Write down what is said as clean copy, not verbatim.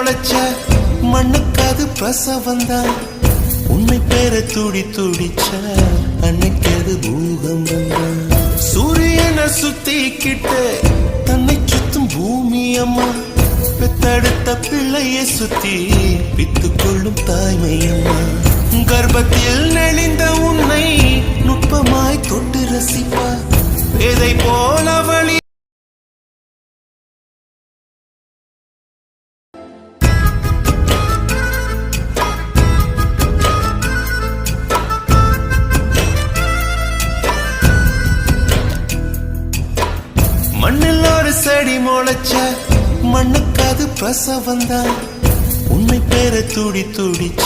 முளைச்ச மண்ணுக்கு அது பிரசவந்தான். உன்னை பேர துடி துடிச்ச அன்னைக்கு அது பூகம்பம் தான். சூரியனை சுத்திக்கிட்டு தன்னை சுத்தும் பூமி அம்மா, பெத்தெடுத்த பிள்ளையை சுத்தி பித்து கொள்ளும் தாய்மை அம்மா. கர்ப்பத்தில் நெளிந்த உன்னை நுட்பமாய் தொட்டு ரசிப்பா, எதை போல வழி மண்ணில் ஒரு செடி முளைச்ச மண்ணுக்கு அது பிரசவந்தான். உன்னை பேர துடி துடிச்ச